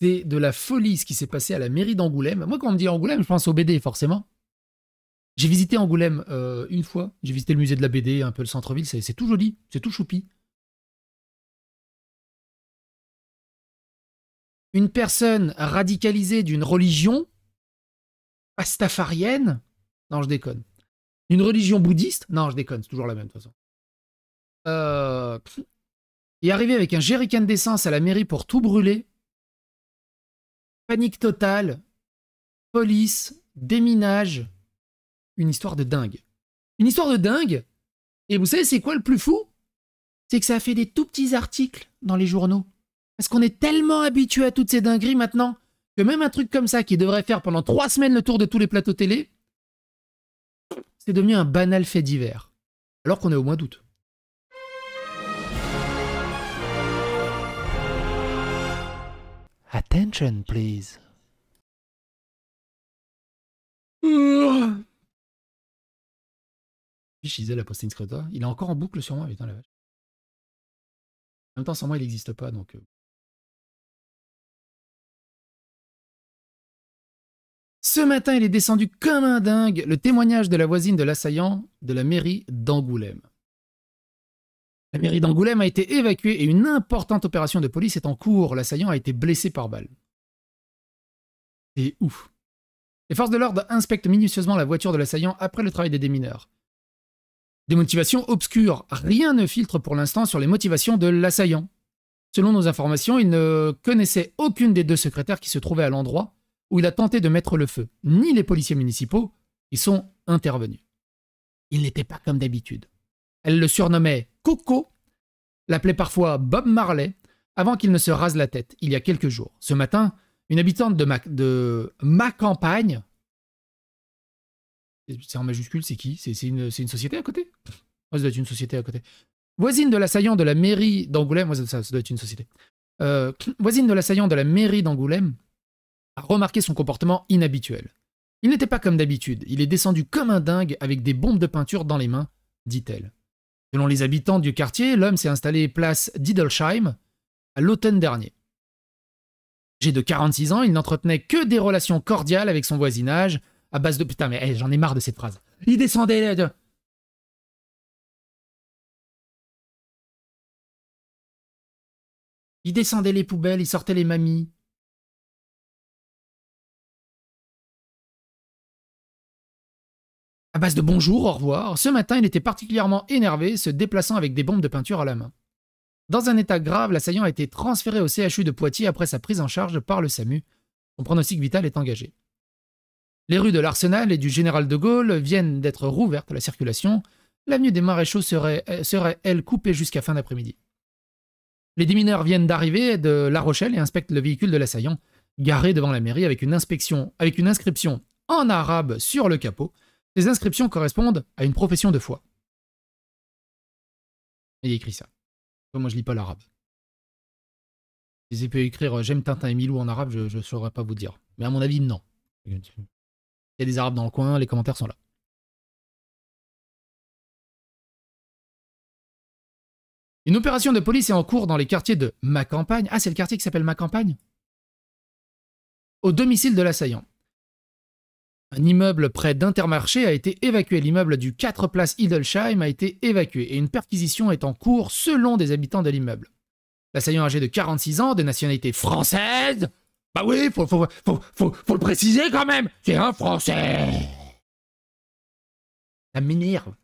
C'est de la folie ce qui s'est passé à la mairie d'Angoulême. Moi, quand on me dit Angoulême, je pense au BD, forcément. J'ai visité Angoulême une fois. J'ai visité le musée de la BD, un peu le centre-ville. C'est tout joli, c'est tout choupi. Une personne radicalisée d'une religion pastafarienne. Non, je déconne. Une religion bouddhiste. Non, je déconne, c'est toujours la même, de toute façon. Est arrivé avec un jerrycan d'essence à la mairie pour tout brûler. Panique totale. Police. Déminage. Une histoire de dingue. Une histoire de dingue. Et vous savez, c'est quoi le plus fou? C'est que ça a fait des tout petits articles dans les journaux. Parce qu'on est tellement habitué à toutes ces dingueries maintenant que même un truc comme ça qui devrait faire pendant 3 semaines le tour de tous les plateaux télé, c'est devenu un banal fait divers. Alors qu'on est au mois d'août. Attention, please. Gisèle a posté une screenshot. Il est encore en boucle sur moi, putain la vache. En même temps, sans moi, il n'existe pas, donc... Ce matin, il est descendu comme un dingue le témoignage de la voisine de l'assaillant de la mairie d'Angoulême. La mairie d'Angoulême a été évacuée et une importante opération de police est en cours. L'assaillant a été blessé par balle. C'est ouf. Les forces de l'ordre inspectent minutieusement la voiture de l'assaillant après le travail des démineurs. Des motivations obscures. Rien ne filtre pour l'instant sur les motivations de l'assaillant. Selon nos informations, il ne connaissait aucune des 2 secrétaires qui se trouvaient à l'endroit où il a tenté de mettre le feu, ni les policiers municipaux qui sont intervenus. Il n'était pas comme d'habitude. Elle le surnommait Coco, l'appelait parfois Bob Marley, avant qu'il ne se rase la tête, il y a quelques jours. Ce matin, une habitante de ma campagne, c'est en majuscule, c'est qui? C'est une société à côté? Ça doit être une société à côté. Voisine de l'assaillant de la mairie d'Angoulême, ça doit être une société. Voisine de l'assaillant de la mairie d'Angoulême, a remarqué son comportement inhabituel. Il n'était pas comme d'habitude, il est descendu comme un dingue avec des bombes de peinture dans les mains, dit-elle. Selon les habitants du quartier, l'homme s'est installé place d'Idelsheim à l'automne dernier. Âgé de 46 ans, il n'entretenait que des relations cordiales avec son voisinage, à base de... Putain, mais j'en ai marre de cette phrase. Il descendait... Il descendait les poubelles, il sortait les mamies. À base de bonjour, au revoir, ce matin, il était particulièrement énervé, se déplaçant avec des bombes de peinture à la main. Dans un état grave, l'assaillant a été transféré au CHU de Poitiers après sa prise en charge par le SAMU. Son pronostic vital est engagé. Les rues de l'Arsenal et du Général de Gaulle viennent d'être rouvertes à la circulation. L'avenue des Maréchaux serait elle, coupée jusqu'à fin d'après-midi. Les démineurs viennent d'arriver de La Rochelle et inspectent le véhicule de l'assaillant, garé devant la mairie avec une inscription en arabe sur le capot. Ces inscriptions correspondent à une profession de foi. Il y a écrit ça. Moi, je lis pas l'arabe. Si j'ai pu écrire j'aime Tintin et Milou en arabe, je ne saurais pas vous dire. Mais à mon avis, non. Il y a des arabes dans le coin, les commentaires sont là. Une opération de police est en cours dans les quartiers de Ma Campagne. Ah, c'est le quartier qui s'appelle Ma Campagne? Au domicile de l'assaillant. Un immeuble près d'Intermarché a été évacué. L'immeuble du 4 place Idelsheim a été évacué et une perquisition est en cours selon des habitants de l'immeuble. L'assaillant âgé de 46 ans, de nationalité française. Bah oui, faut le préciser quand même. C'est un Français. Ça m'énerve.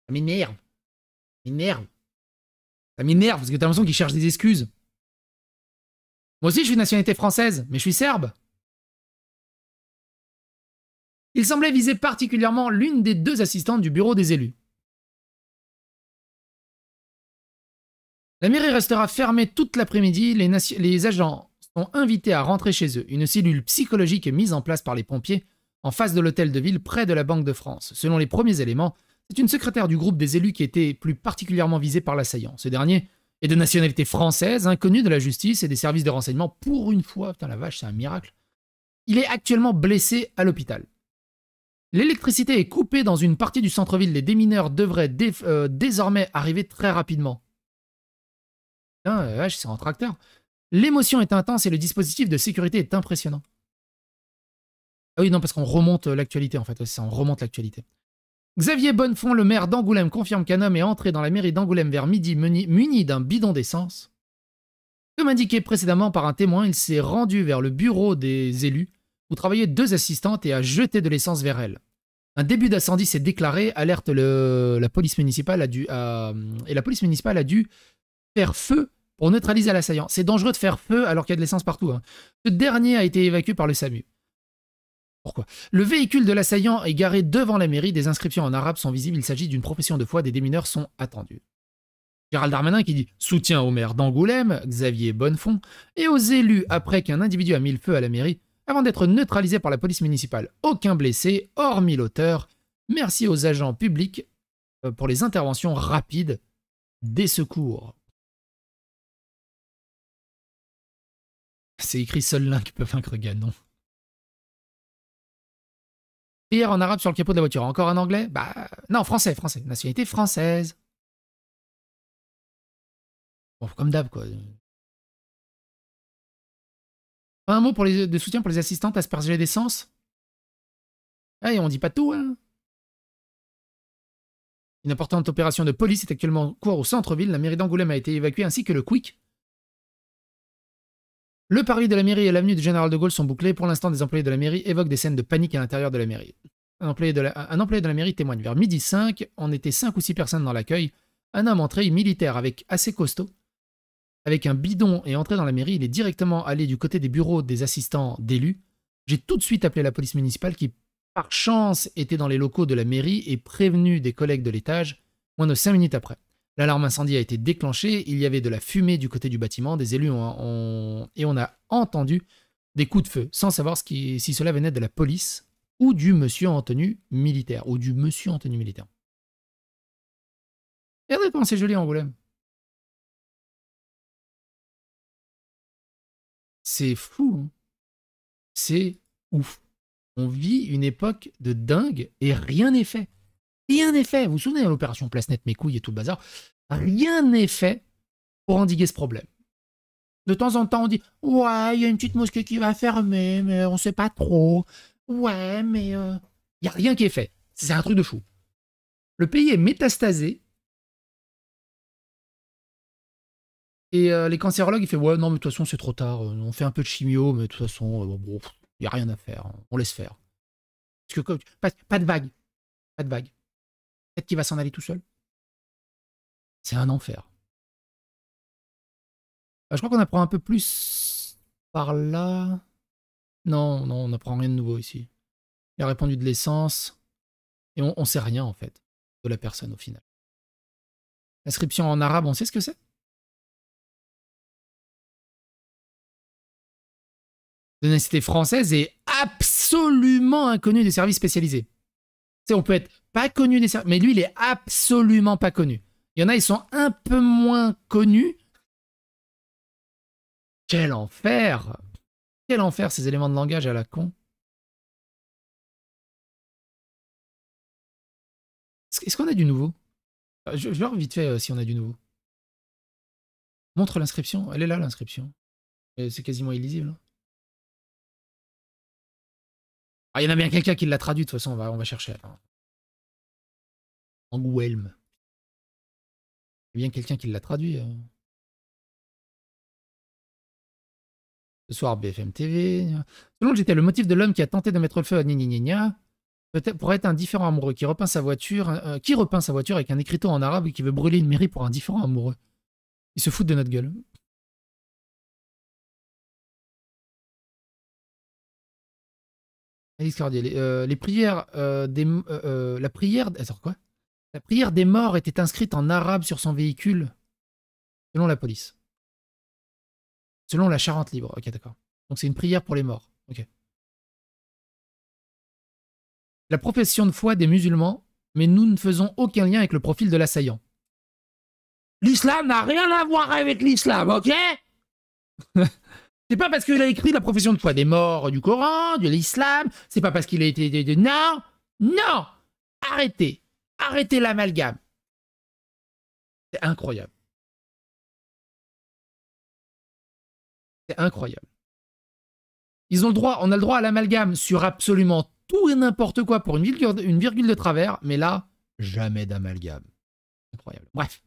Ça m'énerve. Ça m'énerve parce que t'as l'impression qu'il cherche des excuses. Moi aussi, je suis de nationalité française, mais je suis serbe. Il semblait viser particulièrement l'une des 2 assistantes du bureau des élus. La mairie restera fermée toute l'après-midi. Les agents sont invités à rentrer chez eux. Une cellule psychologique est mise en place par les pompiers en face de l'hôtel de ville près de la Banque de France. Selon les premiers éléments, c'est une secrétaire du groupe des élus qui était plus particulièrement visée par l'assaillant. Ce dernier est de nationalité française, inconnu de la justice et des services de renseignement pour une fois. Putain la vache, c'est un miracle. Il est actuellement blessé à l'hôpital. L'électricité est coupée dans une partie du centre-ville. Les démineurs devraient désormais arriver très rapidement. Putain, vache, c'est un tracteur. L'émotion est intense et le dispositif de sécurité est impressionnant. Ah oui, non, parce qu'on remonte l'actualité, en fait. Ouais, ça, on remonte l'actualité. Xavier Bonnefond, le maire d'Angoulême, confirme qu'un homme est entré dans la mairie d'Angoulême vers midi muni d'un bidon d'essence. Comme indiqué précédemment par un témoin, il s'est rendu vers le bureau des élus où travaillaient 2 assistantes et a jeté de l'essence vers elles. Un début d'incendie s'est déclaré, alerte la police municipale et la police municipale a dû faire feu pour neutraliser l'assaillant. C'est dangereux de faire feu alors qu'il y a de l'essence partout. Hein. Ce dernier a été évacué par le SAMU. Pourquoi? Le véhicule de l'assaillant est garé devant la mairie, des inscriptions en arabe sont visibles, il s'agit d'une profession de foi, des démineurs sont attendus. Gérald Darmanin qui dit « Soutien au maire d'Angoulême, Xavier Bonnefond, et aux élus après qu'un individu a mis le feu à la mairie, avant d'être neutralisé par la police municipale. Aucun blessé, hormis l'auteur. Merci aux agents publics pour les interventions rapides des secours. » C'est écrit « Seul l'un qui peut vaincre Ganon ». Hier en arabe sur le capot de la voiture. Encore un anglais? Bah non, français. Nationalité française. Bon, comme d'hab, quoi. Un mot de soutien pour les assistantes aspergées d'essence? Ah, et on dit pas tout, hein. Une importante opération de police est actuellement en cours au centre-ville. La mairie d'Angoulême a été évacuée ainsi que le Quick. Le parvis de la mairie et l'avenue du Général de Gaulle sont bouclés. Pour l'instant, des employés de la mairie évoquent des scènes de panique à l'intérieur de la mairie. Un employé de la mairie témoigne. Vers midi 5, on était 5 ou 6 personnes dans l'accueil. Un homme entré, militaire, assez costaud, avec un bidon et entré dans la mairie. Il est directement allé du côté des bureaux des assistants d'élus. J'ai tout de suite appelé la police municipale qui, par chance, était dans les locaux de la mairie et prévenu des collègues de l'étage, moins de 5 minutes après. L'alarme incendie a été déclenchée, il y avait de la fumée du côté du bâtiment, des élus et on a entendu des coups de feu, sans savoir si cela venait de la police ou du monsieur en tenue militaire. Regardez comment c'est joli Angoulême. C'est fou, hein. C'est ouf. On vit une époque de dingue et rien n'est fait. Rien n'est fait. Vous vous souvenez de l'opération Place Nette, mes couilles et tout le bazar? Rien n'est fait pour endiguer ce problème. De temps en temps, on dit « Ouais, il y a une petite mosquée qui va fermer, mais on sait pas trop. Ouais, mais il n'y a rien qui est fait. » C'est un truc de fou. Le pays est métastasé. Et les cancérologues, ils font « Ouais, non, mais de toute façon, c'est trop tard. On fait un peu de chimio, mais de toute façon, bon, il n'y a rien à faire. On laisse faire. » Parce que pas de vague. Pas de vague. Peut-être qu'il va s'en aller tout seul. C'est un enfer. Je crois qu'on apprend un peu plus par là. Non, on n'apprend rien de nouveau ici. Il a répandu de l'essence. Et on sait rien, en fait, de la personne, au final. Inscription en arabe, on sait ce que c'est? La nationalité française est absolument inconnue des services spécialisés. Tu sais, on peut être pas connu des services, mais lui, il est absolument pas connu. Il y en a, ils sont un peu moins connus. Quel enfer! Quel enfer, ces éléments de langage à la con. Est-ce qu'on a du nouveau? Je vais voir vite fait si on a du nouveau. Montre l'inscription. Elle est là, l'inscription. C'est quasiment illisible. Ah, il y en a bien quelqu'un qui l'a traduit, de toute façon, on va chercher. Angoulême. Il y a bien quelqu'un qui l'a traduit. Ce soir, BFM TV. Selon j'étais le motif de l'homme qui a tenté de mettre le feu à Gna peut-être pourrait être un différent amoureux qui repeint sa voiture avec un écriteau en arabe et qui veut brûler une mairie pour un différent amoureux. Ils se foutent de notre gueule. Alice Cordier, les prières la prière... Attends, quoi? La prière des morts était inscrite en arabe sur son véhicule, selon la police. Selon la Charente Libre. Ok, d'accord. Donc c'est une prière pour les morts. Ok. La profession de foi des musulmans, mais nous ne faisons aucun lien avec le profil de l'assaillant. L'islam n'a rien à voir avec l'islam, ok? C'est pas parce qu'il a écrit la profession de foi des morts du Coran, de l'islam, c'est pas parce qu'il a été... Non! Non! Arrêtez! Arrêtez l'amalgame. C'est incroyable. C'est incroyable. Ils ont le droit, on a le droit à l'amalgame sur absolument tout et n'importe quoi pour une virgule de travers, mais là, jamais d'amalgame. Incroyable. Bref.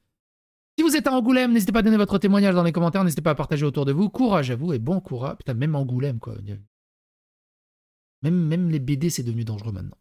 Si vous êtes à Angoulême, n'hésitez pas à donner votre témoignage dans les commentaires, n'hésitez pas à partager autour de vous. Courage à vous et bon courage. Putain, même Angoulême, quoi. Même les BD, c'est devenu dangereux maintenant.